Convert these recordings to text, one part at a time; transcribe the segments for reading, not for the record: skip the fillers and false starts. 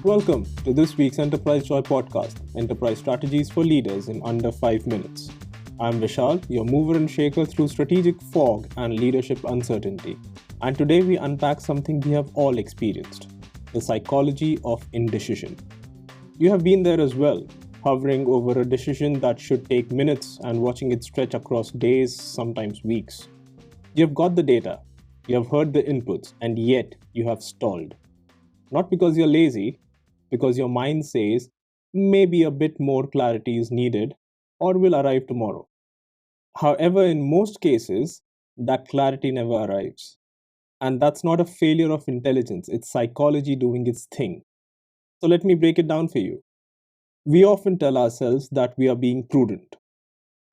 Welcome to this week's Enterprise Joy podcast, Enterprise Strategies for Leaders in Under 5 Minutes. I'm Vishal, your mover and shaker through strategic fog and leadership uncertainty. And today we unpack something we have all experienced, the psychology of indecision. You have been there as well, hovering over a decision that should take minutes and watching it stretch across days, sometimes weeks. You have got the data, you have heard the inputs, and yet you have stalled. Not because you're lazy, because your mind says maybe a bit more clarity is needed or will arrive tomorrow. However, in most cases, that clarity never arrives. And that's not a failure of intelligence, it's psychology doing its thing. So let me break it down for you. We often tell ourselves that we are being prudent,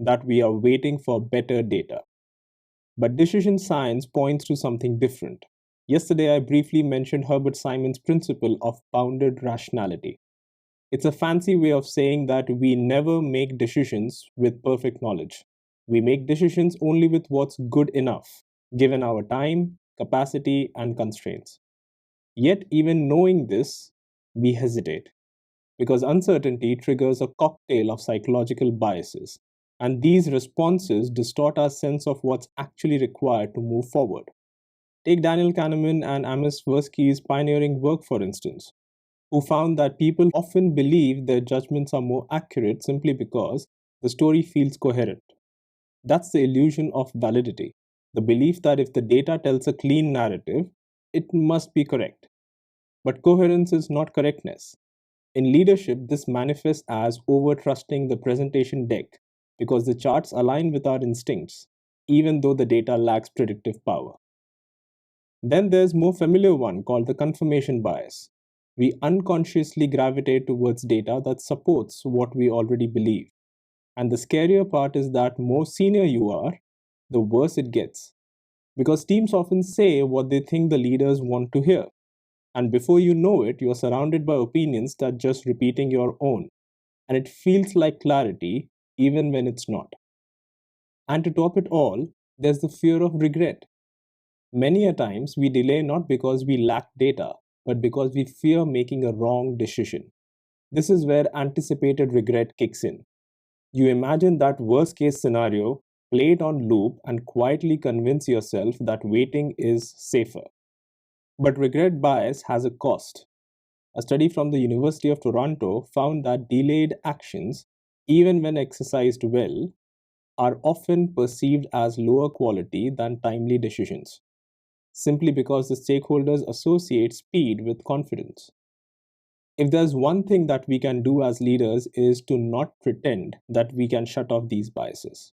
that we are waiting for better data. But decision science points to something different. Yesterday, I briefly mentioned Herbert Simon's principle of bounded rationality. It's a fancy way of saying that we never make decisions with perfect knowledge. We make decisions only with what's good enough, given our time, capacity, and constraints. Yet, even knowing this, we hesitate, because uncertainty triggers a cocktail of psychological biases, and these responses distort our sense of what's actually required to move forward. Take Daniel Kahneman and Amos Tversky's pioneering work, for instance, who found that people often believe their judgments are more accurate simply because the story feels coherent. That's the illusion of validity, the belief that if the data tells a clean narrative, it must be correct. But coherence is not correctness. In leadership, this manifests as over-trusting the presentation deck because the charts align with our instincts, even though the data lacks predictive power. Then there's a more familiar one called the confirmation bias. We unconsciously gravitate towards data that supports what we already believe. And the scarier part is that more senior you are, the worse it gets. Because teams often say what they think the leaders want to hear. And before you know it, you're surrounded by opinions that just repeating your own. And it feels like clarity, even when it's not. And to top it all, there's the fear of regret. Many a times we delay not because we lack data, but because we fear making a wrong decision. This is where anticipated regret kicks in. You imagine that worst case scenario, play it on loop, and quietly convince yourself that waiting is safer. But regret bias has a cost. A study from the University of Toronto found that delayed actions, even when exercised well, are often perceived as lower quality than timely decisions, simply because the stakeholders associate speed with confidence. If there's one thing that we can do as leaders is to not pretend that we can shut off these biases.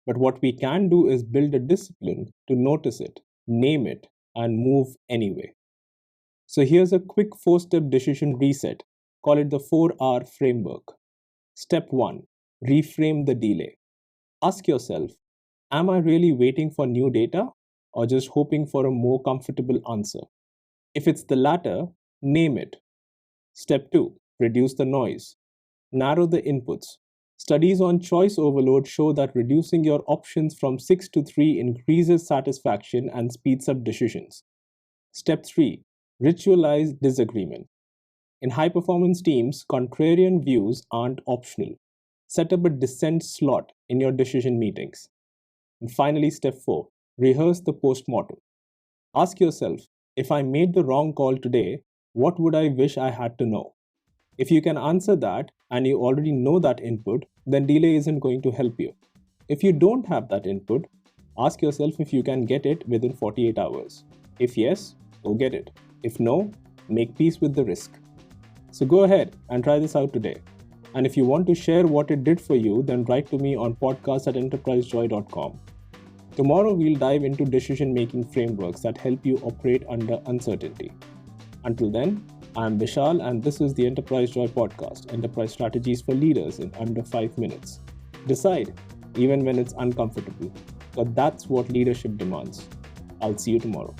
But what we can do is build a discipline to notice it, name it, and move anyway. So here's a quick 4-step decision reset. Call it the 4R framework. Step 1. Reframe the delay. Ask yourself, am I really waiting for new data or just hoping for a more comfortable answer? If it's the latter, name it. Step 2. Reduce the noise. Narrow the inputs. Studies on choice overload show that reducing your options from 6 to 3 increases satisfaction and speeds up decisions. Step 3. Ritualize disagreement. In high performance teams, contrarian views aren't optional. Set up a dissent slot in your decision meetings. And finally, step 4. Rehearse the postmortem. Ask yourself, if I made the wrong call today, what would I wish I had to know? If you can answer that and you already know that input, then delay isn't going to help you. If you don't have that input, ask yourself if you can get it within 48 hours. If yes, go get it. If no, make peace with the risk. So go ahead and try this out today. And if you want to share what it did for you, then write to me on podcast@enterprisejoy.com. Tomorrow, we'll dive into decision-making frameworks that help you operate under uncertainty. Until then, I'm Vishal, and this is the Enterprise Joy podcast, Enterprise Strategies for Leaders in Under 5 Minutes. Decide, even when it's uncomfortable, but that's what leadership demands. I'll see you tomorrow.